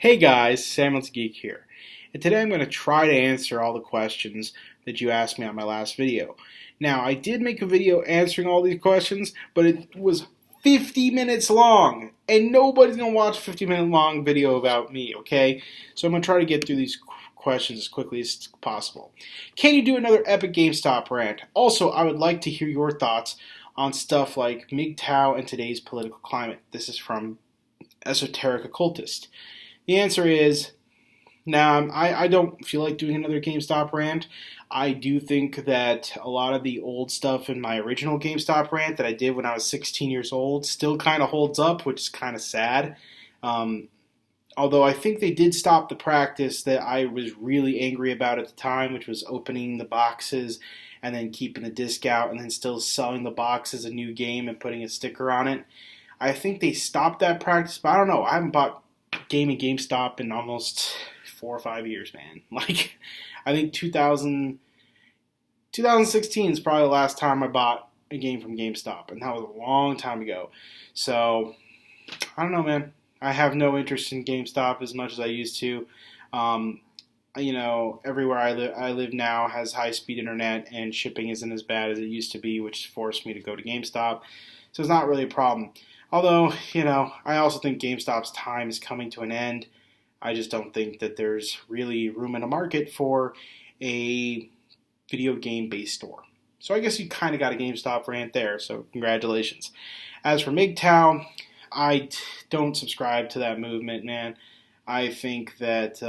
Hey guys, Samuel's Geek here, and today I'm going to try to answer all the questions that you asked me on my last video. Now, I did make a video answering all these questions, but it was 50 minutes long, and nobody's going to watch a 50-minute long video about me, okay? So I'm going to try to get through these questions as quickly as possible. Can you do another epic GameStop rant? Also, I would like to hear your thoughts on stuff like MGTOW and today's political climate. This is from Esoteric Occultist. The answer is, I don't feel like doing another GameStop rant. I do think that a lot of the old stuff in my original GameStop rant that I did when I was 16 years old still kind of holds up, which is kind of sad. Although I think they did stop the practice that I was really angry about at the time, which was opening the boxes and then keeping the disc out and then still selling the box as a new game and putting a sticker on it. I think they stopped that practice, but I don't know. I haven't bought game at GameStop in almost 4 or 5 years, man. Like, I think 2016 is probably the last time I bought a game from GameStop, and that was a long time ago. So, I don't know, man. I have no interest in GameStop as much as I used to. Everywhere I live now has high-speed internet, and shipping isn't as bad as it used to be, which forced me to go to GameStop. So it's not really a problem. Although, I also think GameStop's time is coming to an end. I just don't think that there's really room in the market for a video game-based store. So I guess you kind of got a GameStop rant there, so congratulations. As for MGTOW, I don't subscribe to that movement, man. I think that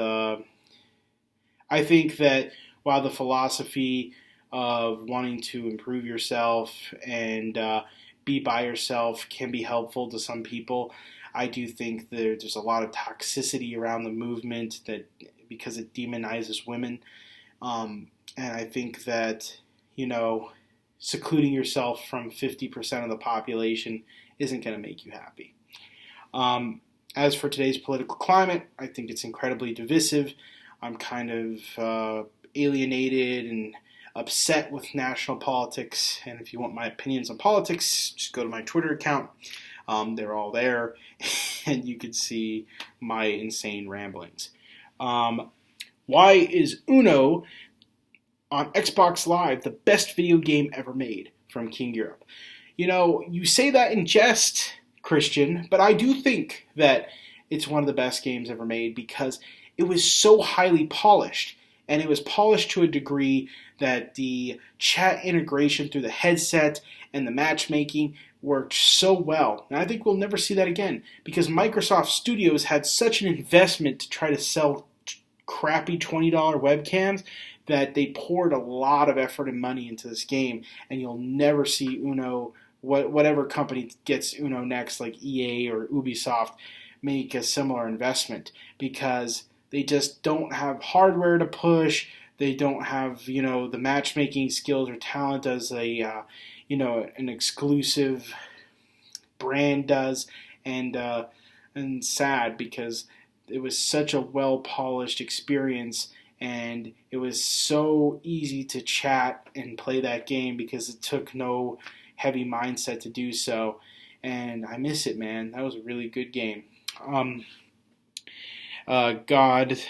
while the philosophy of wanting to improve yourself and be by yourself can be helpful to some people, I do think there's a lot of toxicity around the movement that because it demonizes women. And I think that, secluding yourself from 50% of the population isn't going to make you happy. As for today's political climate, I think it's incredibly divisive. I'm kind of alienated and upset with national politics, and if you want my opinions on politics, just go to my Twitter account. They're all there, and you can see my insane ramblings. Why is Uno on Xbox Live the best video game ever made? From King Europe. You say that in jest, Christian, but I do think that it's one of the best games ever made because it was so highly polished. And it was polished to a degree that the chat integration through the headset and the matchmaking worked so well. And I think we'll never see that again because Microsoft Studios had such an investment to try to sell crappy $20 webcams that they poured a lot of effort and money into this game. And you'll never see Uno, whatever company gets Uno next, like EA or Ubisoft, make a similar investment because they just don't have hardware to push. They don't have, the matchmaking skills or talent as an exclusive brand does. And sad because it was such a well-polished experience and it was so easy to chat and play that game because it took no heavy mindset to do so. And I miss it, man. That was a really good game. God's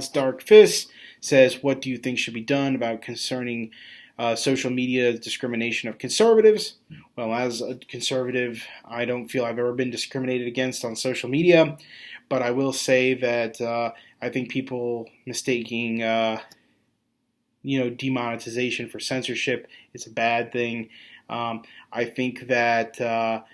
Dark Fist says, what do you think should be done about concerning social media discrimination of conservatives? Well, as a conservative, I don't feel I've ever been discriminated against on social media, but I will say that I think people mistaking demonetization for censorship is a bad thing. I think that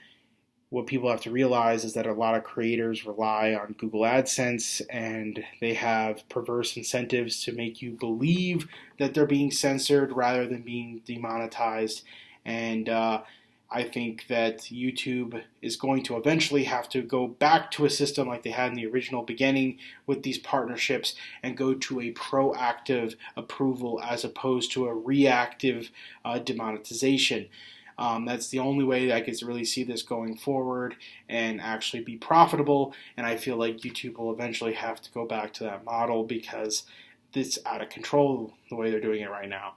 what people have to realize is that a lot of creators rely on Google AdSense and they have perverse incentives to make you believe that they're being censored rather than being demonetized. And I think that YouTube is going to eventually have to go back to a system like they had in the original beginning with these partnerships and go to a proactive approval as opposed to a reactive demonetization. That's the only way that I could really see this going forward and actually be profitable. And I feel like YouTube will eventually have to go back to that model because it's out of control the way they're doing it right now.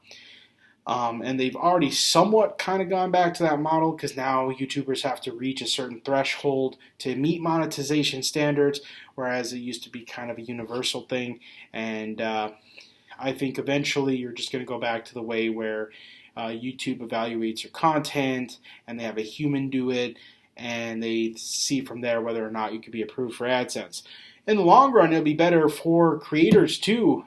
And they've already somewhat kind of gone back to that model because now YouTubers have to reach a certain threshold to meet monetization standards, whereas it used to be kind of a universal thing. And I think eventually you're just going to go back to the way where YouTube evaluates your content and they have a human do it, and they see from there whether or not you can be approved for AdSense. In the long run, it'll be better for creators too,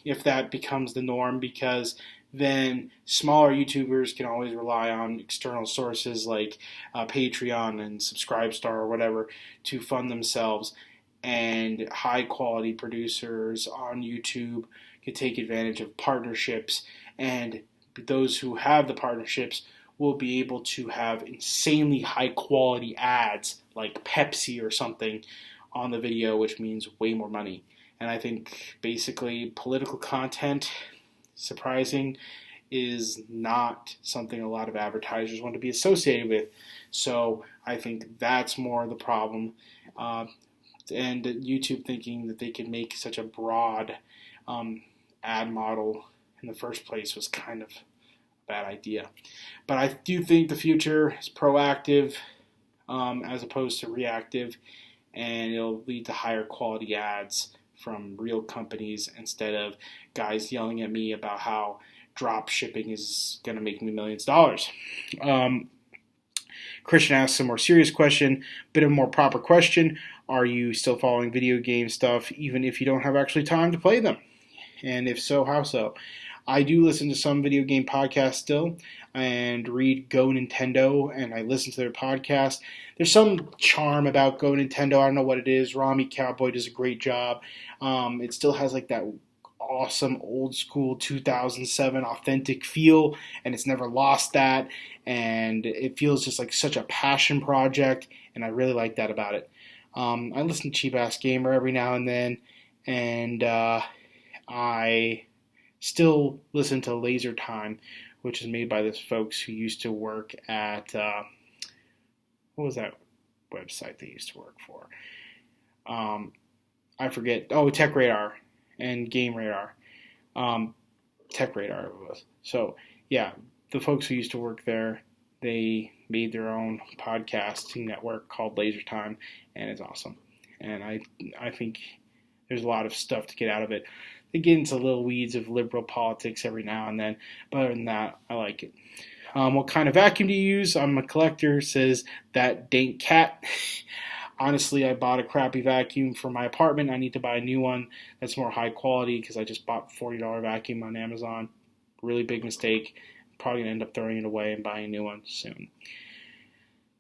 if that becomes the norm, because then smaller YouTubers can always rely on external sources like Patreon and Subscribestar or whatever to fund themselves, and high quality producers on YouTube can take advantage of partnerships, and those who have the partnerships will be able to have insanely high quality ads like Pepsi or something on the video, which means way more money. And I think basically political content, surprising, is not something a lot of advertisers want to be associated with. So I think that's more the problem. And YouTube thinking that they can make such a broad ad model in the first place was kind of a bad idea. But I do think the future is proactive as opposed to reactive, and it'll lead to higher quality ads from real companies instead of guys yelling at me about how drop shipping is going to make me millions of dollars. Christian asks a more serious question, bit of a more proper question. Are you still following video game stuff even if you don't have actually time to play them? And if so, how so? I do listen to some video game podcasts still and read Go Nintendo, and I listen to their podcast. There's some charm about Go Nintendo. I don't know what it is. Rami Cowboy does a great job. It still has like that awesome old school 2007 authentic feel, and it's never lost that, and it feels just like such a passion project, and I really like that about it. I listen to Cheap Ass Gamer every now and then, and I still listen to Laser Time, which is made by those folks who used to work at what was that website they used to work for? I forget. Oh, Tech Radar and Game Radar. Tech Radar it was. So yeah, the folks who used to work there, they made their own podcasting network called Laser Time, and it's awesome. And I think there's a lot of stuff to get out of it. They get into little weeds of liberal politics every now and then, but other than that, I like it. What kind of vacuum do you use? I'm a collector, says that dank cat. Honestly, I bought a crappy vacuum for my apartment. I need to buy a new one that's more high quality because I just bought a $40 vacuum on Amazon. Really big mistake. Probably going to end up throwing it away and buying a new one soon.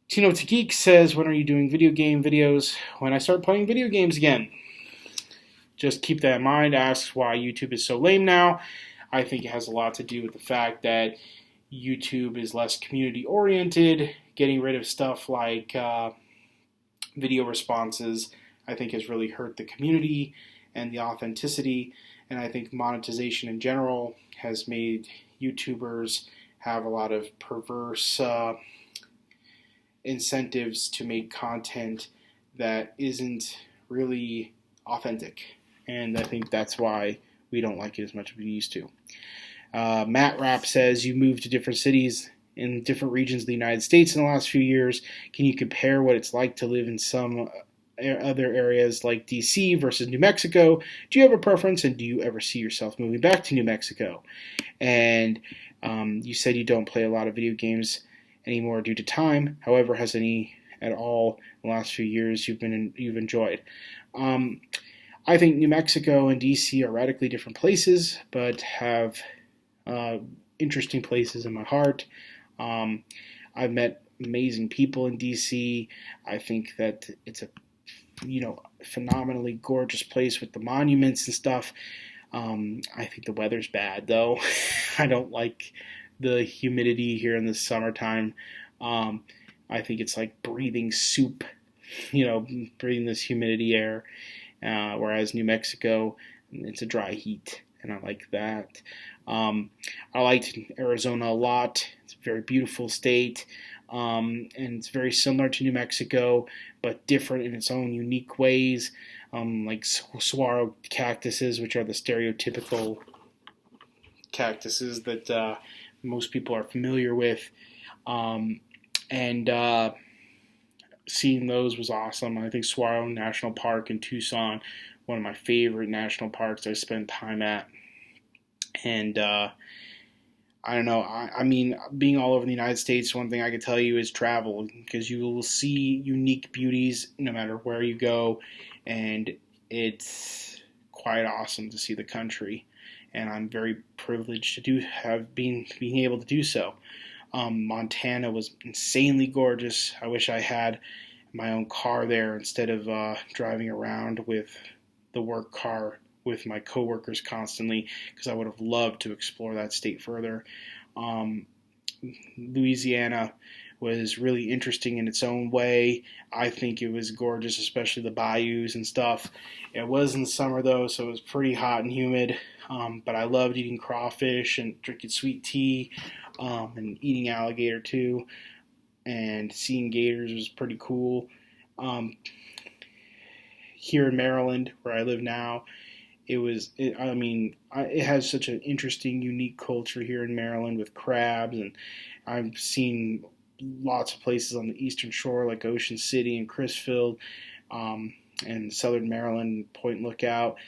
Tino Geek says, when are you doing video game videos? When I start playing video games again. Just keep that in mind. Asks why YouTube is so lame now. I think it has a lot to do with the fact that YouTube is less community oriented. Getting rid of stuff like video responses, I think, has really hurt the community and the authenticity. And I think monetization in general has made YouTubers have a lot of perverse incentives to make content that isn't really authentic. And I think that's why we don't like it as much as we used to. Matt Rapp says, you moved to different cities in different regions of the United States in the last few years. Can you compare what it's like to live in some other areas like DC versus New Mexico? Do you have a preference, and do you ever see yourself moving back to New Mexico? And you said you don't play a lot of video games anymore due to time. However, has any at all in the last few years you've enjoyed? I think New Mexico and DC are radically different places, but have interesting places in my heart. I've met amazing people in DC. I think that it's a phenomenally gorgeous place with the monuments and stuff. I think the weather's bad though. I don't like the humidity here in the summertime. I think it's like breathing soup, breathing this humidity air. Whereas New Mexico, it's a dry heat, and I like that. I liked Arizona a lot. It's a very beautiful state, and it's very similar to New Mexico, but different in its own unique ways, like saguaro cactuses, which are the stereotypical cactuses that most people are familiar with. And seeing those was awesome. I think Saguaro National Park in Tucson, one of my favorite national parks I spent time at. And I don't know. I mean, being all over the United States, one thing I can tell you is travel, because you will see unique beauties no matter where you go, and it's quite awesome to see the country. And I'm very privileged to being able to do so. Montana was insanely gorgeous. I wish I had my own car there instead of driving around with the work car with my coworkers constantly, because I would have loved to explore that state further. Louisiana was really interesting in its own way. I think it was gorgeous, especially the bayous and stuff. It was in the summer though, so it was pretty hot and humid, but I loved eating crawfish and drinking sweet tea, and eating alligator too, and seeing gators was pretty cool. Here in Maryland, where I live now, it has such an interesting, unique culture here in Maryland with crabs, and I've seen lots of places on the Eastern Shore like Ocean City and Crisfield, and Southern Maryland, Point Lookout,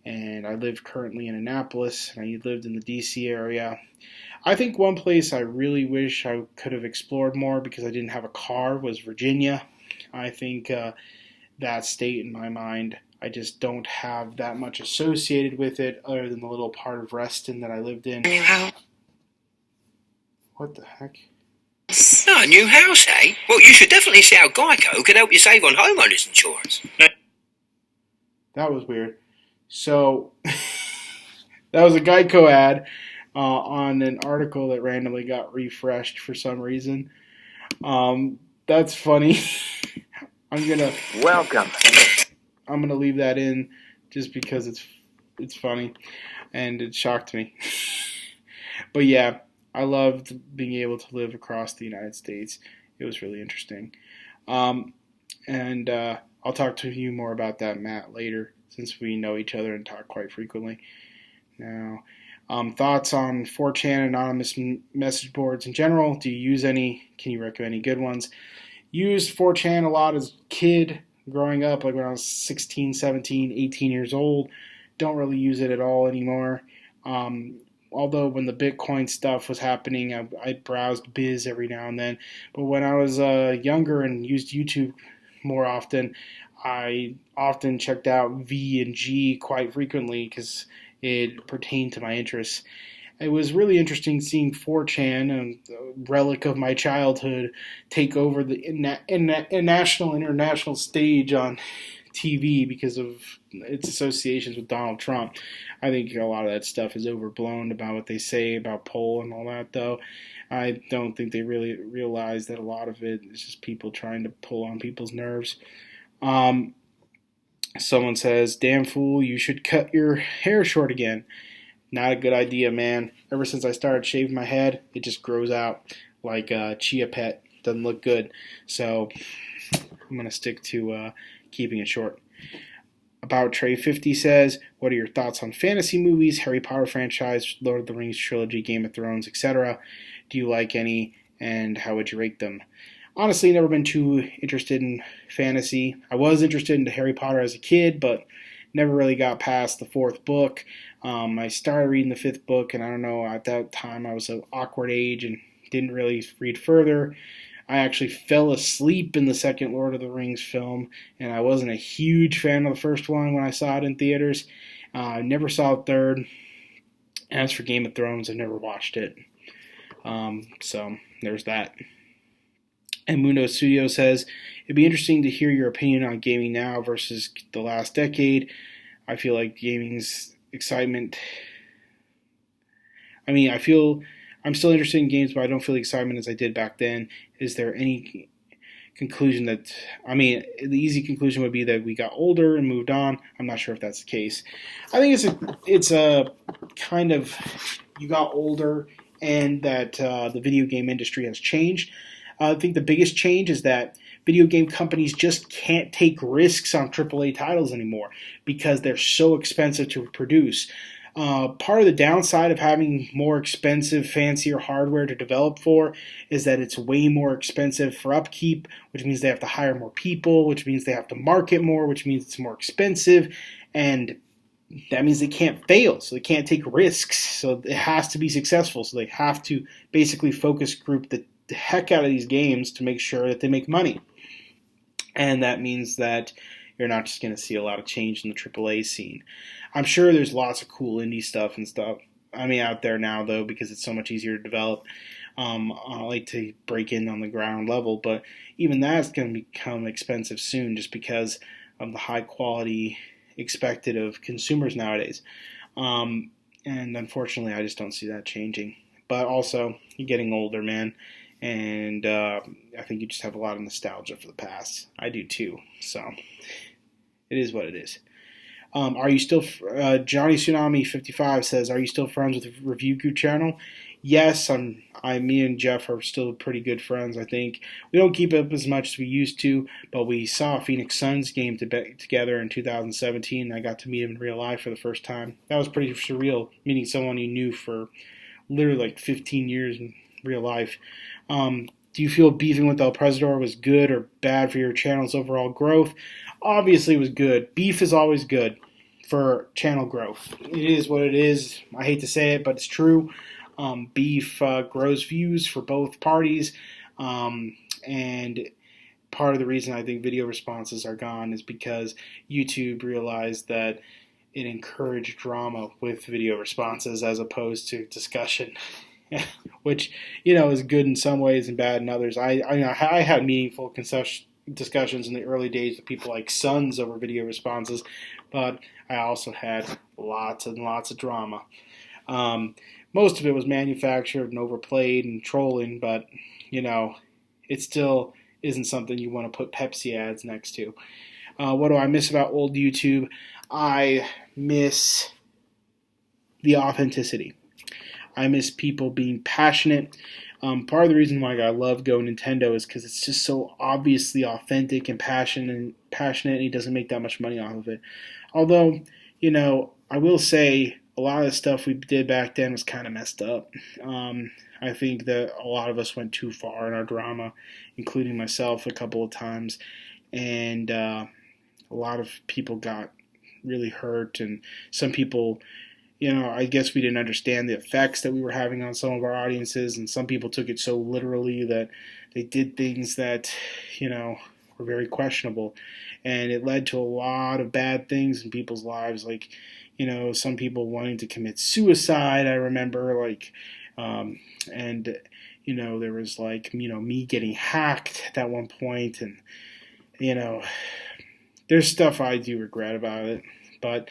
and I live currently in Annapolis, and I lived in the D.C. area. I think one place I really wish I could have explored more because I didn't have a car was Virginia. I think that state, in my mind, I just don't have that much associated with it other than the little part of Reston that I lived in. New house? What the heck? Oh, a new house, eh? Well, you should definitely see how Geico can help you save on homeowners insurance. That was weird. So, that was a Geico ad on an article that randomly got refreshed for some reason. That's funny. Welcome. I'm gonna leave that in just because it's funny and it shocked me. But yeah, I loved being able to live across the United States. It was really interesting. And I'll talk to you more about that, Matt, later, since we know each other and talk quite frequently. Now, thoughts on 4chan anonymous message boards in general? Do you use any? Can you recommend any good ones? Used 4chan a lot as a kid growing up, like when I was 16, 17, 18 years old. Don't really use it at all anymore. Although when the Bitcoin stuff was happening, I browsed Biz every now and then. But when I was younger and used YouTube more often, I often checked out V and G quite frequently because it pertained to my interests. It was really interesting seeing 4chan, a relic of my childhood, take over the national, international stage on TV because of its associations with Donald Trump. I think a lot of that stuff is overblown about what they say about Poll and all that, though. I don't think they really realize that a lot of it is just people trying to pull on people's nerves. Someone says, "Damn fool, you should cut your hair short again." Not a good idea, man. Ever since I started shaving my head, it just grows out like a chia pet. Doesn't look good. So I'm going to stick to keeping it short. About Trey 50 says, "What are your thoughts on fantasy movies, Harry Potter franchise, Lord of the Rings trilogy, Game of Thrones, etc.? Do you like any, and how would you rate them?" Honestly, never been too interested in fantasy. I was interested in Harry Potter as a kid, but never really got past the fourth book. I started reading the fifth book, and I don't know, at that time I was an awkward age and didn't really read further. I actually fell asleep in the second Lord of the Rings film, and I wasn't a huge fan of the first one when I saw it in theaters. I never saw the third. As for Game of Thrones, I never watched it. So there's that. And Mundo Studio says, "It'd be interesting to hear your opinion on gaming now versus the last decade. I feel like gaming's excitement. I feel I'm still interested in games, but I don't feel the excitement as I did back then. Is there any conclusion that, the easy conclusion would be that we got older and moved on. I'm not sure if that's the case. I think it's a kind of, you got older and that the video game industry has changed. I think the biggest change is that video game companies just can't take risks on AAA titles anymore because they're so expensive to produce. Part of the downside of having more expensive, fancier hardware to develop for is that it's way more expensive for upkeep, which means they have to hire more people, which means they have to market more, which means it's more expensive, and that means they can't fail, so they can't take risks, so it has to be successful, so they have to basically focus group the heck out of these games to make sure that they make money. And that means that you're not just going to see a lot of change in the AAA scene. I'm sure there's lots of cool indie stuff and stuff. Out there now, though, because it's so much easier to develop. I like to break in on the ground level, but even that's going to become expensive soon just because of the high quality expected of consumers nowadays. And unfortunately, I just don't see that changing. But also, you're getting older, man. And I think you just have a lot of nostalgia for the past. I do too. So it is what it is. Are you still, Johnny Tsunami 55 says, are you still friends with the Review Goo channel? Yes, me and Jeff are still pretty good friends, I think. We don't keep up as much as we used to, but we saw a Phoenix Suns game together in 2017. I got to meet him in real life for the first time. That was pretty surreal, meeting someone you knew for literally like 15 years in real life. Do you feel beefing with El Presidor was good or bad for your channel's overall growth? Obviously, it was good. Beef is always good for channel growth. It is what it is. I hate to say it, but it's true. Beef grows views for both parties, and part of the reason I think video responses are gone is because YouTube realized that it encouraged drama with video responses as opposed to discussion. Which, is good in some ways and bad in others. I had meaningful discussions in the early days with people like Sons over video responses, but I also had lots and lots of drama. Most of it was manufactured and overplayed and trolling, but, it still isn't something you want to put Pepsi ads next to. What do I miss about old YouTube? I miss the authenticity. I miss people being passionate. Part of the reason why I love Go Nintendo is because it's just so obviously authentic and passionate, and he doesn't make that much money off of it. Although, I will say a lot of the stuff we did back then was kind of messed up. I think that a lot of us went too far in our drama, including myself a couple of times, and a lot of people got really hurt, and some people, I guess we didn't understand the effects that we were having on some of our audiences, and some people took it so literally that they did things that, were very questionable, and it led to a lot of bad things in people's lives, like, some people wanting to commit suicide, I remember, there was me getting hacked at one point, and, there's stuff I do regret about it, but,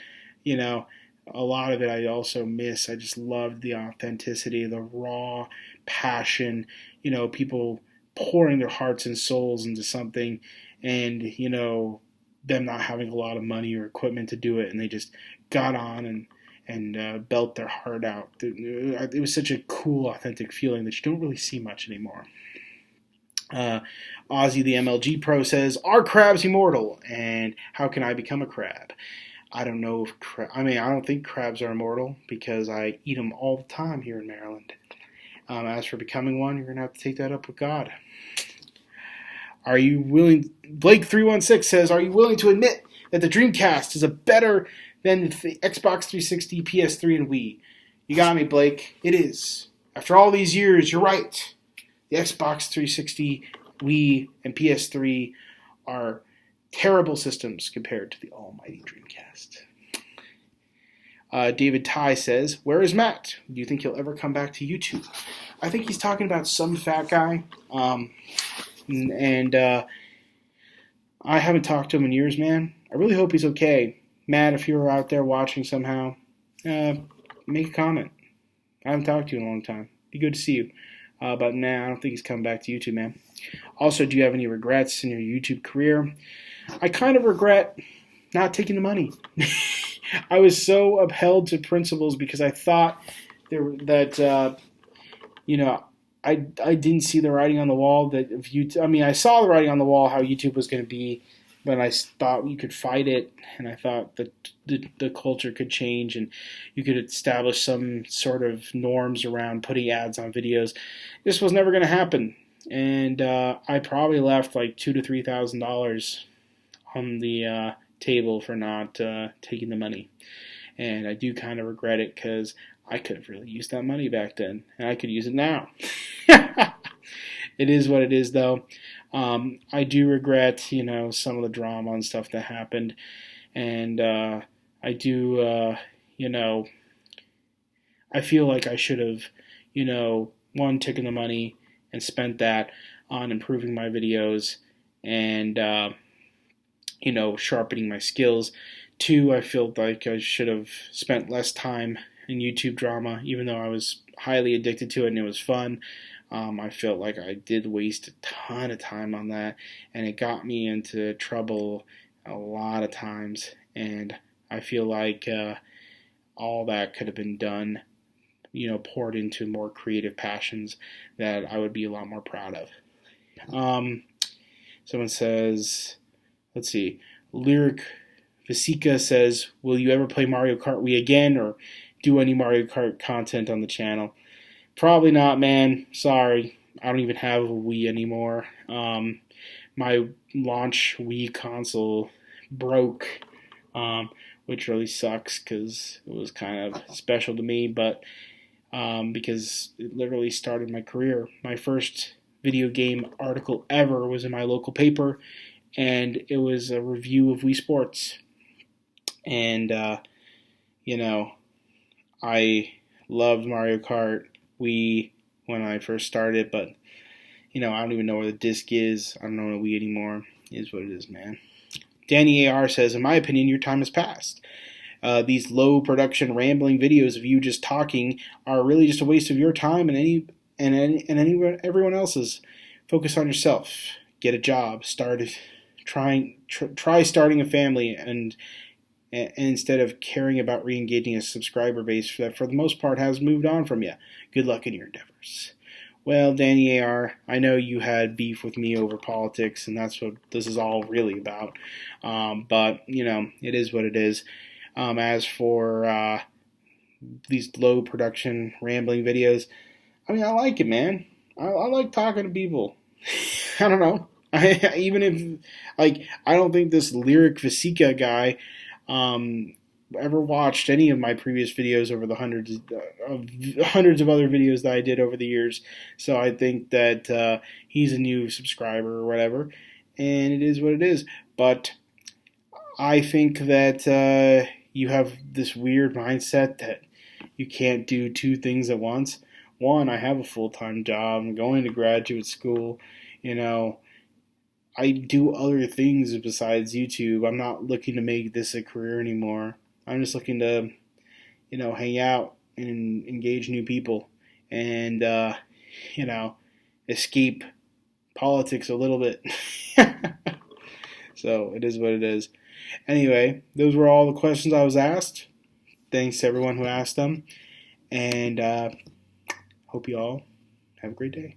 a lot of it I also miss. I just loved the authenticity, the raw passion, people pouring their hearts and souls into something, and, them not having a lot of money or equipment to do it, and they just got on and belt their heart out. It was such a cool, authentic feeling that you don't really see much anymore. Ozzy the MLG Pro says, are crabs immortal? And how can I become a crab? I don't know if I don't think crabs are immortal because I eat them all the time here in Maryland. As for becoming one, you're going to have to take that up with God. Are you willing? Blake316 says, are you willing to admit that the Dreamcast is better than the Xbox 360, PS3, and Wii? You got me, Blake. It is. After all these years, you're right. The Xbox 360, Wii, and PS3 are terrible systems compared to the almighty Dreamcast. David Ty says, where is Matt? Do you think he'll ever come back to YouTube? I think he's talking about some fat guy. I haven't talked to him in years, man. I really hope he's okay. Matt, if you're out there watching somehow, make a comment. I haven't talked to you in a long time. Be good to see you. But nah, I don't think he's coming back to YouTube, man. Also, do you have any regrets in your YouTube career? I kind of regret not taking the money. I was so upheld to principles because I thought I didn't see the writing on the wall that if YouTube. I saw the writing on the wall how YouTube was going to be but I thought you could fight it, and I thought that the culture could change, and you could establish some sort of norms around putting ads on videos. This was never going to happen, and I probably left like $2,000 to $3,000 on the table for not taking the money, and I do kind of regret it because I could have really used that money back then, and I could use it now. It is what it is, though. I do regret, some of the drama and stuff that happened, and I do, I feel like I should have, one, taken the money and spent that on improving my videos and, sharpening my skills. Two, I feel like I should have spent less time in YouTube drama, even though I was highly addicted to it and it was fun. I felt like I did waste a ton of time on that, and it got me into trouble a lot of times, and I feel like all that could have been done, poured into more creative passions that I would be a lot more proud of. Someone says, let's see, Lyric Vasica says, will you ever play Mario Kart Wii again, or do any Mario Kart content on the channel? Probably not, man. Sorry. I don't even have a Wii anymore. My launch Wii console broke, which really sucks because it was kind of special to me, but because it literally started my career. My first video game article ever was in my local paper, and it was a review of Wii Sports. And, I loved Mario Kart Wii when I first started, but I don't even know where the disc is. I don't know Wii anymore. It is what it is, man. Danny AR says, in my opinion, your time has passed. These low production rambling videos of you just talking are really just a waste of your time and everyone else's. Focus on yourself. Get a job. Try starting a family and instead of caring about re-engaging a subscriber base that for the most part has moved on from you. Good luck in your endeavors. Well, Danny AR, I know you had beef with me over politics, and that's what this is all really about. But, it is what it is. As for these low production rambling videos, I like it, man. I like talking to people. I don't know. I don't think this Lyric Vasica guy ever watched any of my previous videos over the hundreds of other videos that I did over the years. So I think that he's a new subscriber or whatever, and it is what it is. But I think that you have this weird mindset that you can't do two things at once. One, I have a full-time job. I'm going to graduate school. I do other things besides YouTube. I'm not looking to make this a career anymore. I'm just looking to, hang out and engage new people and, escape politics a little bit. So it is what it is. Anyway, those were all the questions I was asked. Thanks to everyone who asked them. And hope you all have a great day.